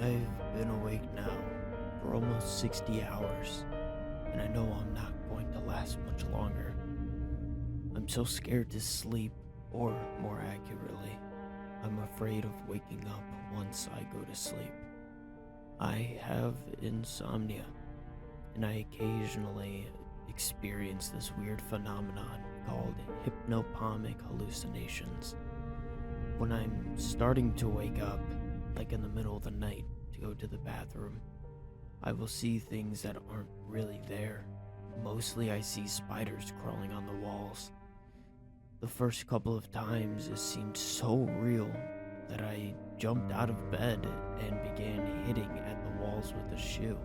I've been awake now for almost 60 hours, and I know I'm not going to last much longer. I'm so scared to sleep, or more accurately, I'm afraid of waking up once I go to sleep. I have insomnia, and I occasionally experience this weird phenomenon called hypnopompic hallucinations. When I'm starting to wake up, like in the middle of the night, to go to the bathroom, I will see things that aren't really there. Mostly I see spiders crawling on the walls. The first couple of times it seemed so real that I jumped out of bed and began hitting at the walls with a shoe.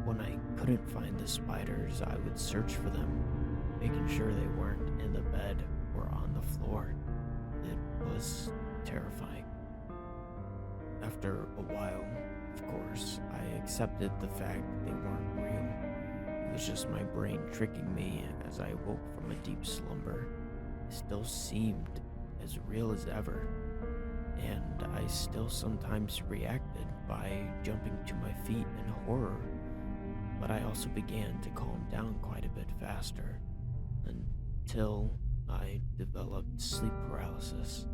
When I couldn't find the spiders, I would search for them, making sure they weren't in the bed or on the floor. It was terrifying. After a while, of course, I accepted the fact that they weren't real. It was just my brain tricking me as I woke from a deep slumber. It still seemed as real as ever, and I still sometimes reacted by jumping to my feet in horror, but I also began to calm down quite a bit faster, until I developed sleep paralysis.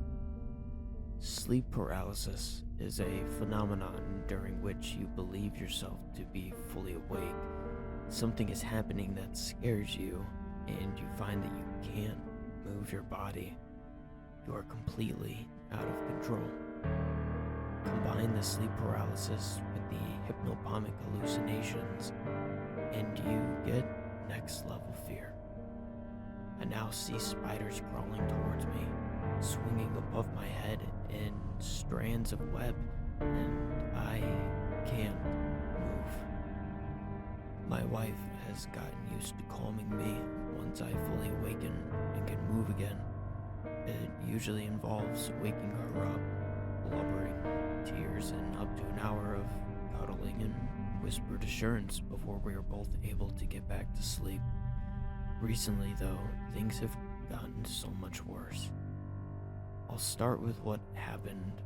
Sleep paralysis is a phenomenon during which you believe yourself to be fully awake. Something is happening that scares you, and you find that you can't move your body. You are completely out of control. Combine the sleep paralysis with the hypnopompic hallucinations, and you get next level fear. I now see spiders crawling towards me, swinging above my head in strands of web, and I can't move. My wife has gotten used to calming me once I fully awaken and can move again. It usually involves waking her up, blubbering, tears, and up to an hour of cuddling and whispered assurance before we are both able to get back to sleep. Recently, though, things have gotten so much worse. I'll start with what happened.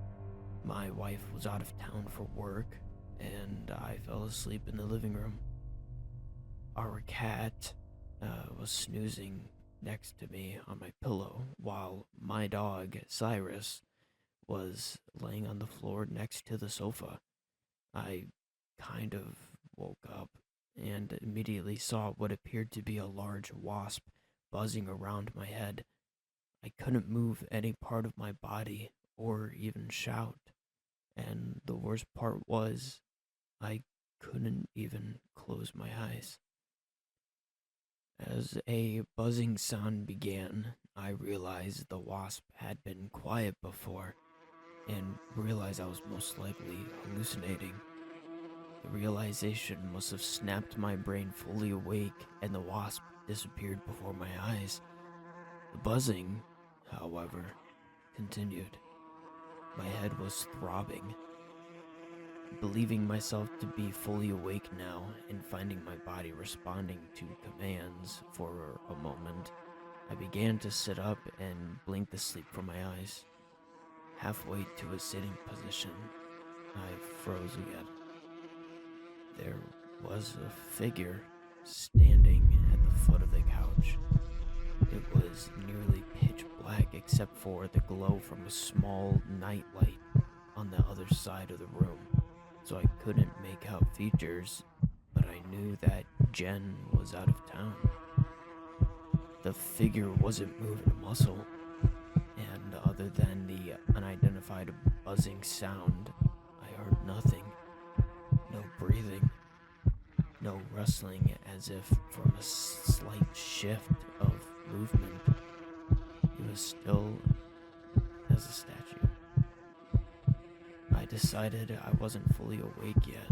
My wife was out of town for work, and I fell asleep in the living room. Our cat was snoozing next to me on my pillow, while my dog, Cyrus, was laying on the floor next to the sofa. I kind of woke up and immediately saw what appeared to be a large wasp buzzing around my head. I couldn't move any part of my body or even shout, and the worst part was I couldn't even close my eyes. As a buzzing sound began, I realized the wasp had been quiet before, and realized I was most likely hallucinating. The realization must have snapped my brain fully awake, and the wasp disappeared before my eyes. The buzzing, however, continued. My head was throbbing. Believing myself to be fully awake now and finding my body responding to commands for a moment, I began to sit up and blink the sleep from my eyes. Halfway to a sitting position, I froze again. There was a figure standing at the foot of the couch. It was nearly pitch black except for the glow from a small nightlight on the other side of the room, so I couldn't make out features, but I knew that Jen was out of town. The figure wasn't moving a muscle, and other than the unidentified buzzing sound, I heard nothing. No breathing, no rustling as if from a slight shift of movement. It was still as a statue. I decided I wasn't fully awake yet,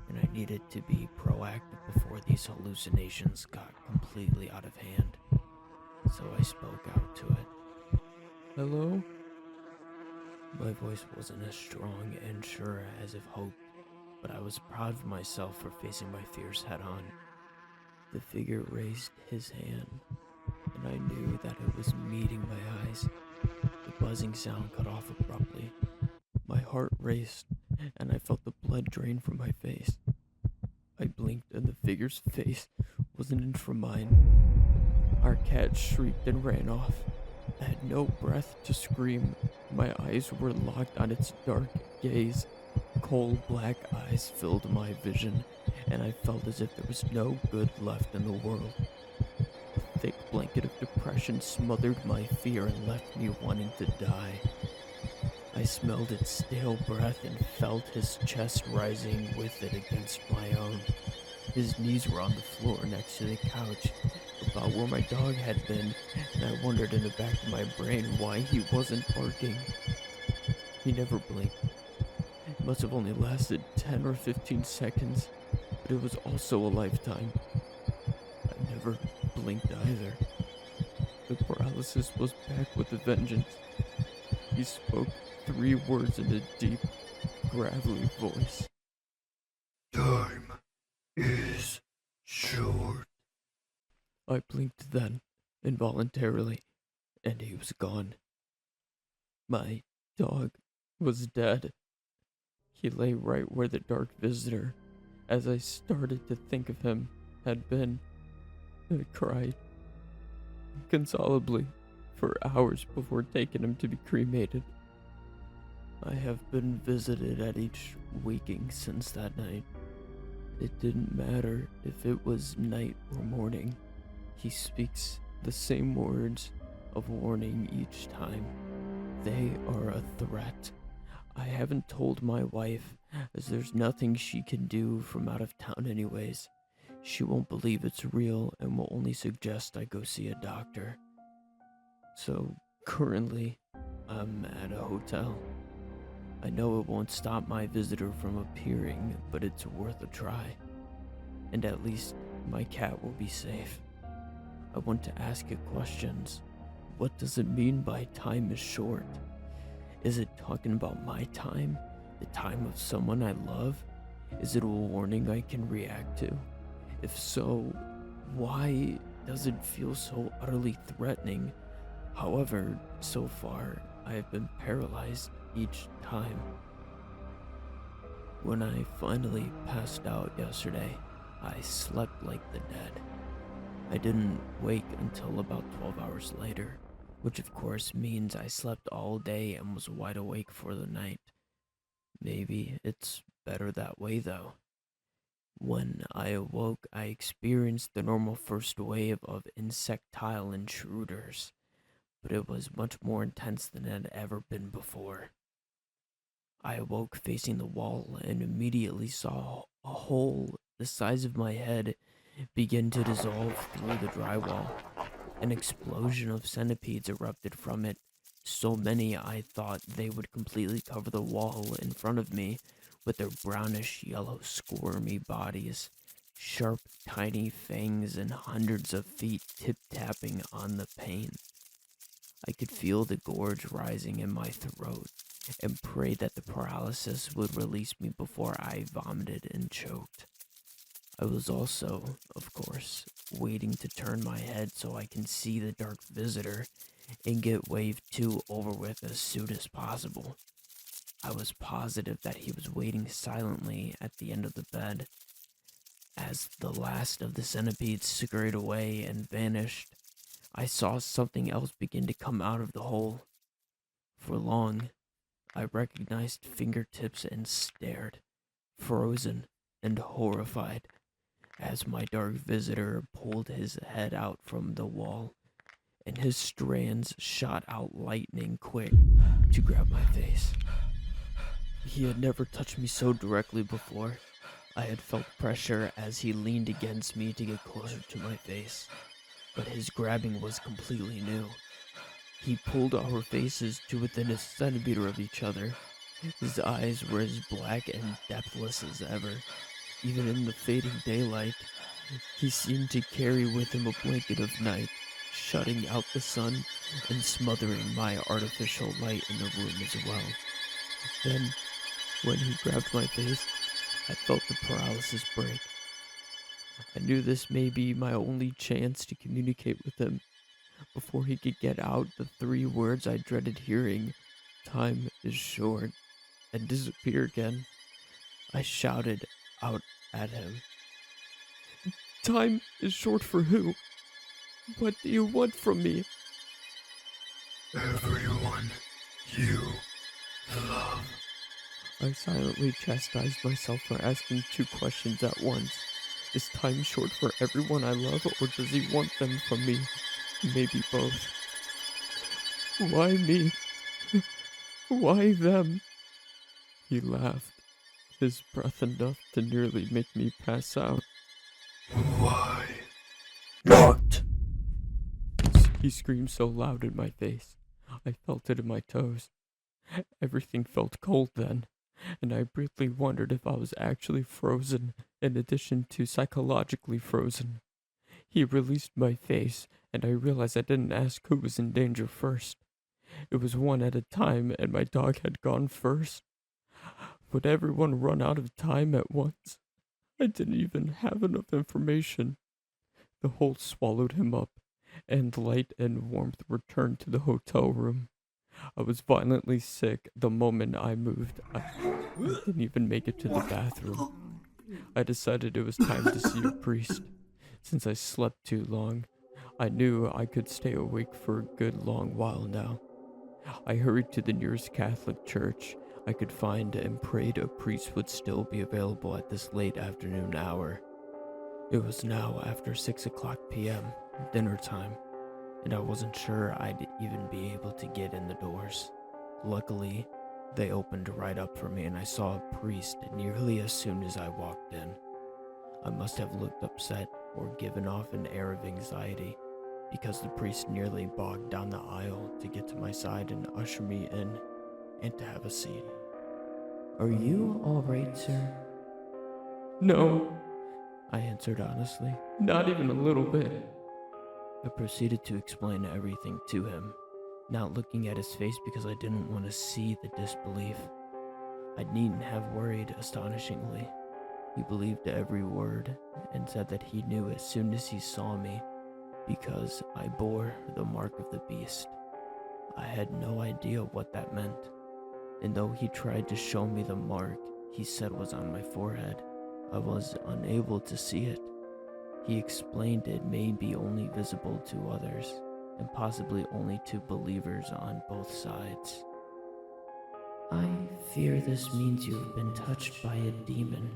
and I needed to be proactive before these hallucinations got completely out of hand. So I spoke out to it. "Hello?" My voice wasn't as strong and sure as if hoped, but I was proud of myself for facing my fears head on. The figure raised his hand, and I knew that it was meeting my eyes. The buzzing sound cut off abruptly. My heart raced, and I felt the blood drain from my face. I blinked, and the figure's face was an inch from mine. Our cat shrieked and ran off. I had no breath to scream. My eyes were locked on its dark gaze. Cold black eyes filled my vision, and I felt as if there was no good left in the world. A thick blanket of depression smothered my fear and left me wanting to die. I smelled its stale breath and felt his chest rising with it against my own. His knees were on the floor next to the couch, about where my dog had been, and I wondered in the back of my brain why he wasn't barking. He never blinked. It must have only lasted 10 or 15 seconds, but it was also a lifetime. I never blinked either. The paralysis was back with a vengeance. He spoke 3 words in a deep, gravelly voice. Time is short. I blinked then, involuntarily, and he was gone. My dog was dead. He lay right where the dark visitor, as I started to think of him, had been. I cried inconsolably for hours before taking him to be cremated. I have been visited at each waking since that night. It didn't matter if it was night or morning. He speaks the same words of warning each time. They are a threat. I haven't told my wife, as there's nothing she can do from out of town anyways. She won't believe it's real and will only suggest I go see a doctor. So, currently, I'm at a hotel. I know it won't stop my visitor from appearing, but it's worth a try. And at least my cat will be safe. I want to ask it questions. What does it mean by time is short? Is it talking about my time? The time of someone I love? Is it a warning I can react to? If so, why does it feel so utterly threatening? However, so far, I have been paralyzed each time. When I finally passed out yesterday, I slept like the dead. I didn't wake until about 12 hours later, which of course means I slept all day and was wide awake for the night. Maybe it's better that way though. When I awoke, I experienced the normal first wave of insectile intruders, but it was much more intense than it had ever been before. I awoke facing the wall and immediately saw a hole the size of my head begin to dissolve through the drywall. An explosion of centipedes erupted from it, so many I thought they would completely cover the wall in front of me with their brownish yellow squirmy bodies, sharp tiny fangs, and hundreds of feet tip-tapping on the pane. I could feel the gorge rising in my throat and prayed that the paralysis would release me before I vomited and choked. I was also, of course, waiting to turn my head so I can see the dark visitor and get wave 2 over with as soon as possible. I was positive that he was waiting silently at the end of the bed. As the last of the centipedes scurried away and vanished, I saw something else begin to come out of the hole. For long, I recognized fingertips and stared, frozen and horrified, as my dark visitor pulled his head out from the wall, and his strands shot out lightning quick to grab my face. He had never touched me so directly before. I had felt pressure as he leaned against me to get closer to my face, but his grabbing was completely new. He pulled our faces to within a centimeter of each other. His eyes were as black and depthless as ever. Even in the fading daylight, he seemed to carry with him a blanket of night, shutting out the sun and smothering my artificial light in the room as well. Then, when he grabbed my face, I felt the paralysis break. I knew this may be my only chance to communicate with him before he could get out the 3 words I dreaded hearing: time is short, and disappear again. I shouted out at him. Time is short for who? What do you want from me? Everyone you love. I silently chastised myself for asking 2 questions at once. Is time short for everyone I love, or does he want them from me? Maybe both. Why me? Why them? He laughed, his breath enough to nearly make me pass out. Why not? He screamed so loud in my face, I felt it in my toes. Everything felt cold then, and I briefly wondered if I was actually frozen, in addition to psychologically frozen. He released my face, and I realized I didn't ask who was in danger first. It was one at a time, and my dog had gone first. Would everyone run out of time at once? I didn't even have enough information. The hold swallowed him up, and light and warmth returned to the hotel room. I was violently sick the moment I moved. I didn't even make it to the bathroom. I decided it was time to see a priest. Since I slept too long, I knew I could stay awake for a good long while now. I hurried to the nearest Catholic church I could find and prayed a priest would still be available at this late afternoon hour. It was now after 6 o'clock p.m., dinner time, and I wasn't sure I'd even be able to get in the doors. Luckily, they opened right up for me and I saw a priest nearly as soon as I walked in. I must have looked upset or given off an air of anxiety, because the priest nearly bogged down the aisle to get to my side and usher me in and to have a seat. Are you all right, sir? No, I answered honestly. Not even a little bit. I proceeded to explain everything to him, not looking at his face because I didn't want to see the disbelief. I needn't have worried, astonishingly. He believed every word and said that he knew as soon as he saw me, because I bore the mark of the beast. I had no idea what that meant, and though he tried to show me the mark he said was on my forehead, I was unable to see it. He explained it may be only visible to others, and possibly only to believers on both sides. I fear this means you have been touched by a demon.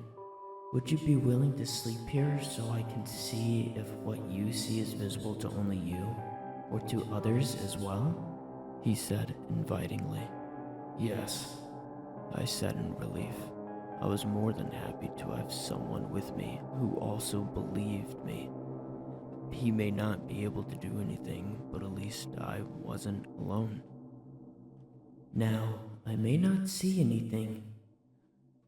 Would you be willing to sleep here so I can see if what you see is visible to only you, or to others as well? He said invitingly. Yes, I said in relief. I was more than happy to have someone with me who also believed me. He may not be able to do anything, but at least I wasn't alone. Now, I may not see anything,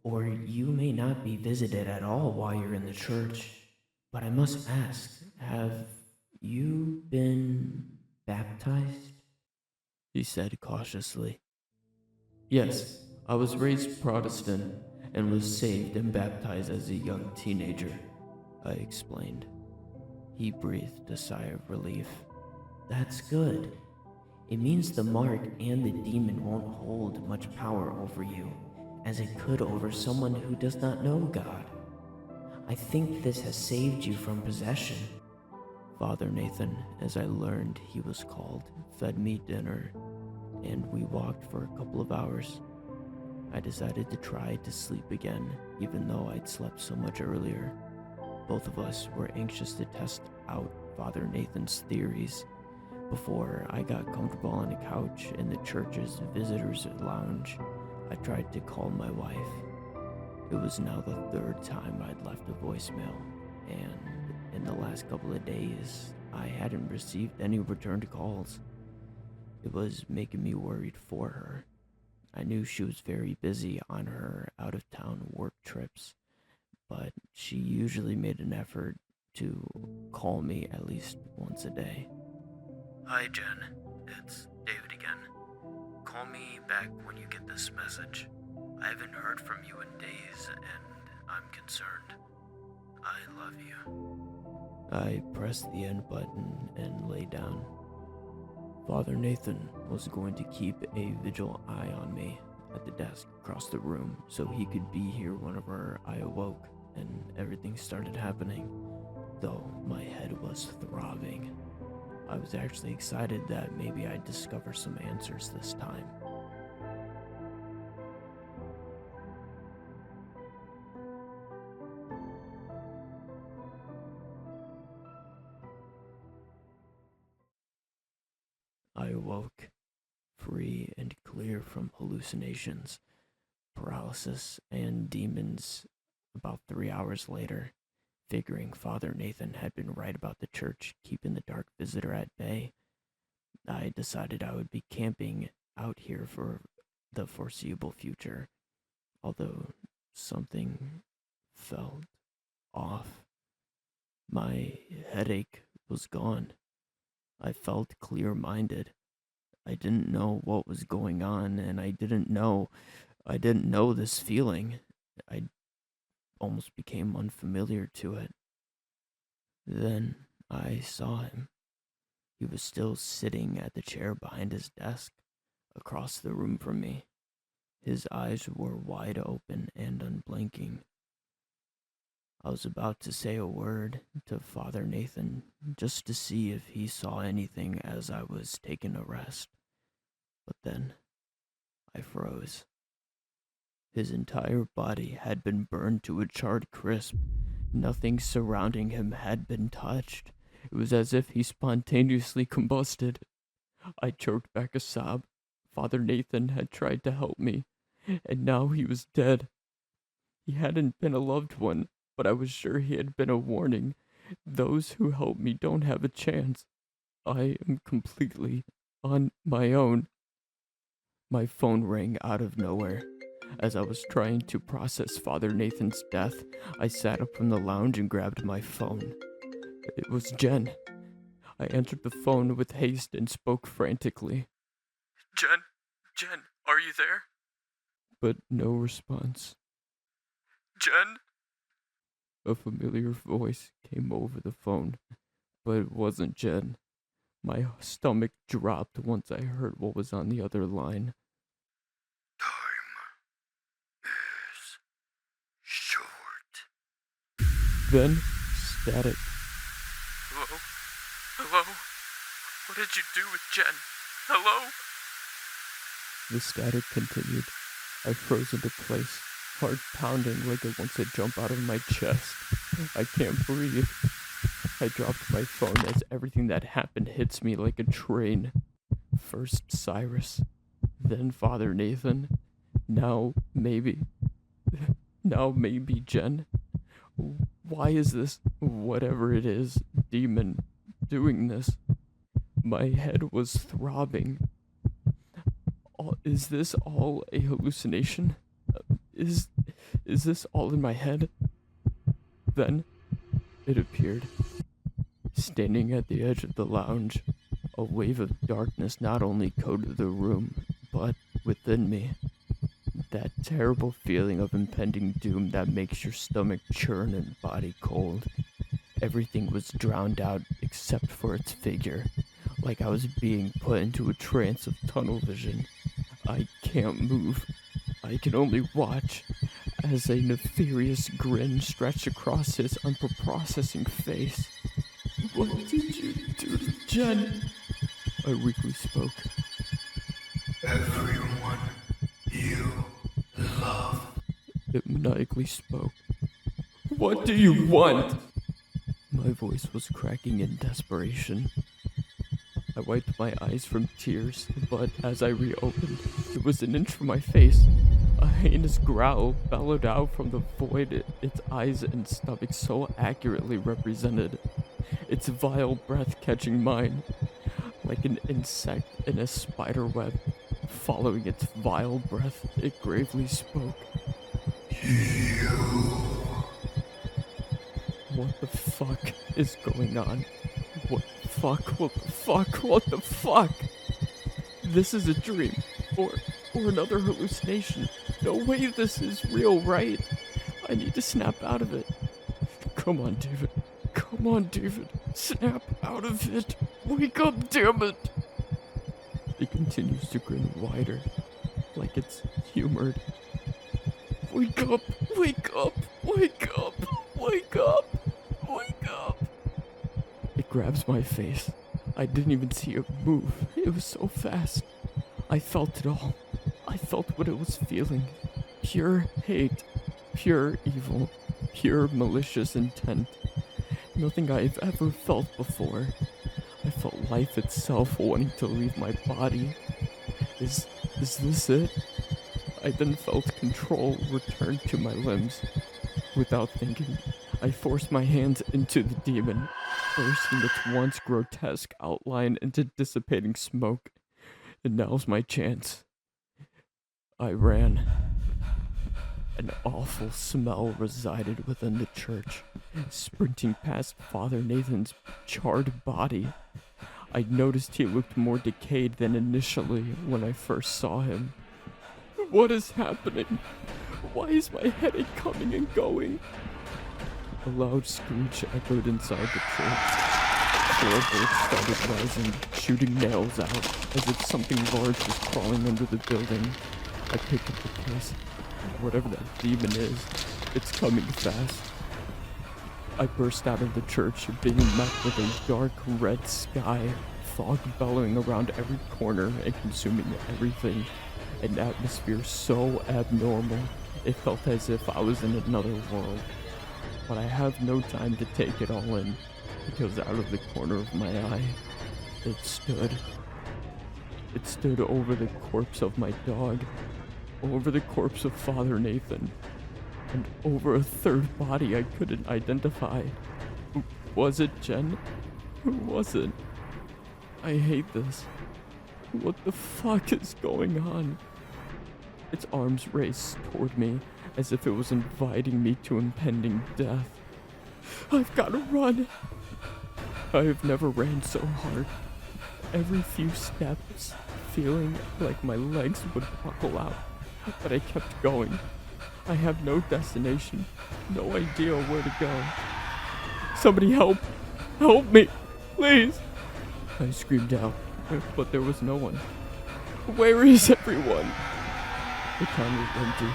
or you may not be visited at all while you're in the church, but I must ask, have you been baptized? He said cautiously. Yes, I was raised Protestant and was saved and baptized as a young teenager, I explained. He breathed a sigh of relief. That's good. It means the mark and the demon won't hold much power over you, as it could over someone who does not know God. I think this has saved you from possession. Father Nathan, as I learned he was called, fed me dinner, and we walked for a couple of hours. I decided to try to sleep again, even though I'd slept so much earlier. Both of us were anxious to test out Father Nathan's theories. Before I got comfortable on a couch in the church's visitors' lounge, I tried to call my wife. It was now the 3rd time I'd left a voicemail, and in the last couple of days, I hadn't received any returned calls. It was making me worried for her. I knew she was very busy on her out-of-town work trips, but she usually made an effort to call me at least once a day. Hi, Jen. It's David again. Call me back when you get this message. I haven't heard from you in days, and I'm concerned. I love you. I pressed the end button and lay down. Father Nathan was going to keep a vigilant eye on me at the desk across the room so he could be here whenever I awoke and everything started happening, though my head was throbbing. I was actually excited that maybe I'd discover some answers this time. I awoke, free and clear from hallucinations, paralysis, and demons about 3 hours later, figuring Father Nathan had been right about the church keeping the dark visitor at bay. I decided I would be camping out here for the foreseeable future, although something felt off. My headache was gone. I felt clear-minded. I didn't know what was going on, and I didn't know this feeling. I almost became unfamiliar to it. Then I saw him. He was still sitting at the chair behind his desk, across the room from me. His eyes were wide open and unblinking. I was about to say a word to Father Nathan just to see if he saw anything as I was taking a rest. But then I froze. His entire body had been burned to a charred crisp. Nothing surrounding him had been touched. It was as if he spontaneously combusted. I choked back a sob. Father Nathan had tried to help me, and now he was dead. He hadn't been a loved one, but I was sure he had been a warning. Those who help me don't have a chance. I am completely on my own. My phone rang out of nowhere. As I was trying to process Father Nathan's death, I sat up from the lounge and grabbed my phone. It was Jen. I answered the phone with haste and spoke frantically. Jen, are you there? But no response. Jen? A familiar voice came over the phone, but it wasn't Jen. My stomach dropped once I heard what was on the other line. Time is short. Then, static. Hello? What did you do with Jen? Hello? The static continued. I froze into place, heart pounding like it wants to jump out of my chest. I can't breathe. I dropped my phone as everything that happened hits me like a train. First Cyrus, then Father Nathan, now maybe Jen. Why is this, whatever it is, demon doing this? My head was throbbing. Is this all a hallucination? Is this all in my head? Then it appeared. Standing at the edge of the lounge, a wave of darkness not only coated the room, but within me. That terrible feeling of impending doom that makes your stomach churn and body cold. Everything was drowned out except for its figure, like I was being put into a trance of tunnel vision. I can't move. I can only watch as a nefarious grin stretched across his unprocessing face. What did you do to Jen? I weakly spoke. Everyone you love. It maniacally spoke. What do you want? My voice was cracking in desperation. I wiped my eyes from tears, but as I reopened, it was an inch from my face. A heinous growl bellowed out from the void its eyes and stomach so accurately represented. Its vile breath catching mine, like an insect in a spider web. Following its vile breath, it gravely spoke. What the fuck is going on? What the fuck? What the fuck? What the fuck? This is a dream, or another hallucination. No way this is real, right? I need to snap out of it. Come on, David. Come on, David. Snap out of it. Wake up, damn it. It continues to grin wider. like it's humored. Wake up! Wake up! Wake up! Wake up! Wake up! It grabs my face. I didn't even see it move. It was so fast. I felt it all. I felt what it was feeling. Pure hate. Pure evil. Pure malicious intent. Nothing I've ever felt before. I felt life itself wanting to leave my body. Is this it? I then felt control return to my limbs. Without thinking, I forced my hands into the demon, bursting its once grotesque outline into dissipating smoke. And now's my chance. I ran. An awful smell resided within the church, sprinting past Father Nathan's charred body. I noticed he looked more decayed than initially when I first saw him. What is happening? Why is my headache coming and going? A loud screech echoed inside the church. Floorboards started rising, shooting nails out, as if something large was crawling under the building. I picked up the case. Whatever that demon is, it's coming fast. I burst out of the church, being met with a dark red sky, fog bellowing around every corner and consuming everything. An atmosphere so abnormal, it felt as if I was in another world. But I have no time to take it all in, because out of the corner of my eye, it stood. It stood over the corpse of my dog, over the corpse of Father Nathan, and over a third body I couldn't identify. Was it Jen? Who was it? I hate this. What the fuck is going on? Its arms raced toward me as if it was inviting me to impending death. I've got to run. I have never ran so hard. Every few steps, feeling like my legs would buckle out, but I kept going. I have no destination, no idea where to go. Somebody help! Help me! Please! I screamed out, but there was no one. Where is everyone? The town was empty.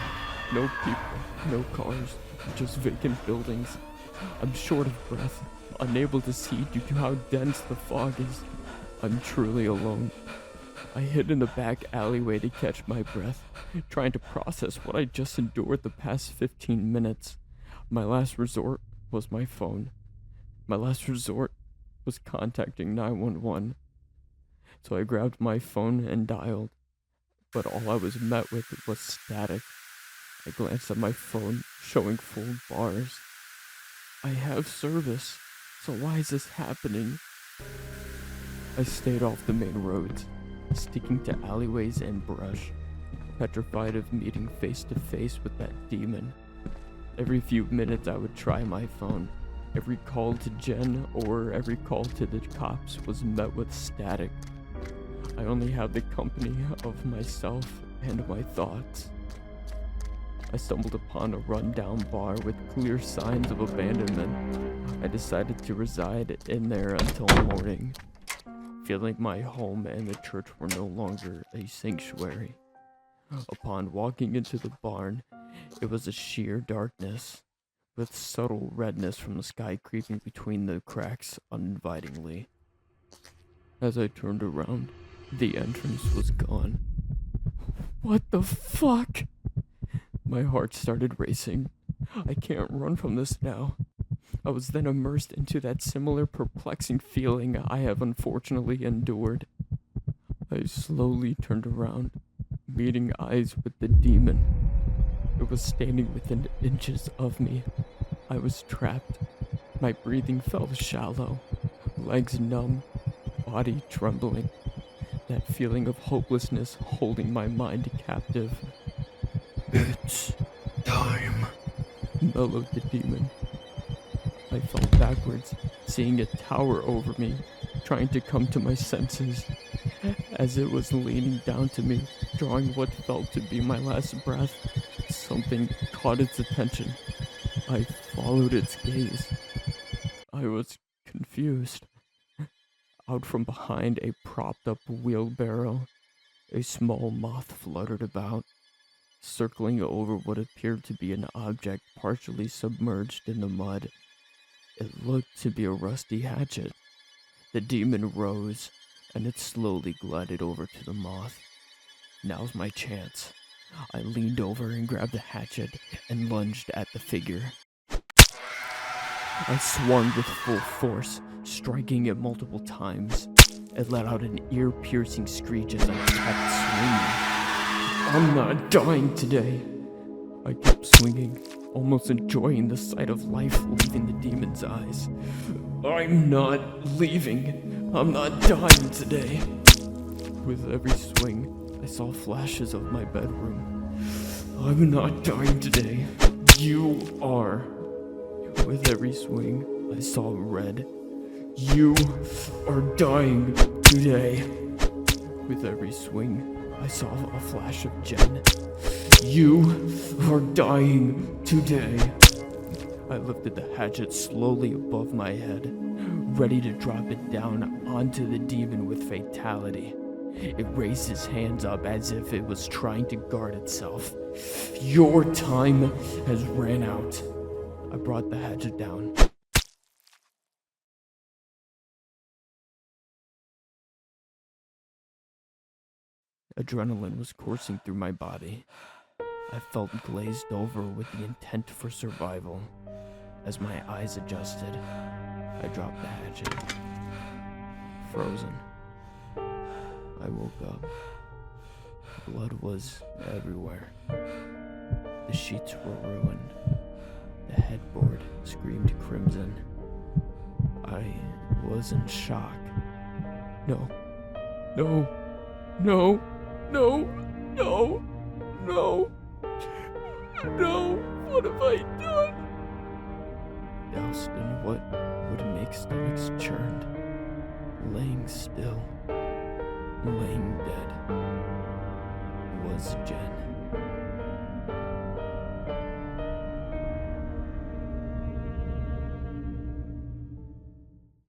No people, no cars, just vacant buildings. I'm short of breath, unable to see due to how dense the fog is. I'm truly alone. I hid in the back alleyway to catch my breath, trying to process what I just endured the past 15 minutes. My last resort was my phone. My last resort was contacting 911. So I grabbed my phone and dialed, but all I was met with was static. I glanced at my phone, showing full bars. I have service, so why is this happening? I stayed off the main roads, sticking to alleyways and brush, petrified of meeting face to face with that demon. Every few minutes I would try my phone. Every call to Jen or every call to the cops was met with static. I only had the company of myself and my thoughts. I stumbled upon a rundown bar with clear signs of abandonment. I decided to reside in there until morning, feeling my home and the church were no longer a sanctuary. Upon walking into the barn, it was a sheer darkness, with subtle redness from the sky creeping between the cracks uninvitingly. As I turned around, the entrance was gone. What the fuck? My heart started racing. I can't run from this now. I was then immersed into that similar perplexing feeling I have unfortunately endured. I slowly turned around, meeting eyes with the demon. It was standing within inches of me. I was trapped. My breathing felt shallow, legs numb, body trembling. That feeling of hopelessness holding my mind captive. It's time. Bellowed the demon. I fell backwards, seeing it tower over me, trying to come to my senses. As it was leaning down to me, drawing what felt to be my last breath, something caught its attention. I followed its gaze. I was confused. Out from behind a propped-up wheelbarrow, A small moth fluttered about, circling over what appeared to be an object partially submerged in the mud. It looked to be a rusty hatchet. The demon rose, and it slowly glided over to the moth. Now's my chance. I leaned over and grabbed the hatchet and lunged at the figure. I swung with full force, striking it multiple times. It let out an ear-piercing screech as I kept swinging. I'm not dying today. I kept swinging, almost enjoying the sight of life leaving the demon's eyes. I'm not leaving. I'm not dying today. With every swing, I saw flashes of my bedroom. I'm not dying today. You are. With every swing, I saw red. You are dying today. With every swing, I saw a flash of Jen. You are dying today. I lifted the hatchet slowly above my head, ready to drop it down onto the demon with fatality. It raised its hands up as if it was trying to guard itself. Your time has ran out. I brought the hatchet down. Adrenaline was coursing through my body. I felt glazed over with the intent for survival. As my eyes adjusted, I dropped the hatchet. Frozen. I woke up. Blood was everywhere. The sheets were ruined. The headboard screamed crimson. I was in shock. No. No. No. No. No. No. No. What have I done? Doused in what would make stomachs churned. Laying still. Laying dead. Was Jen.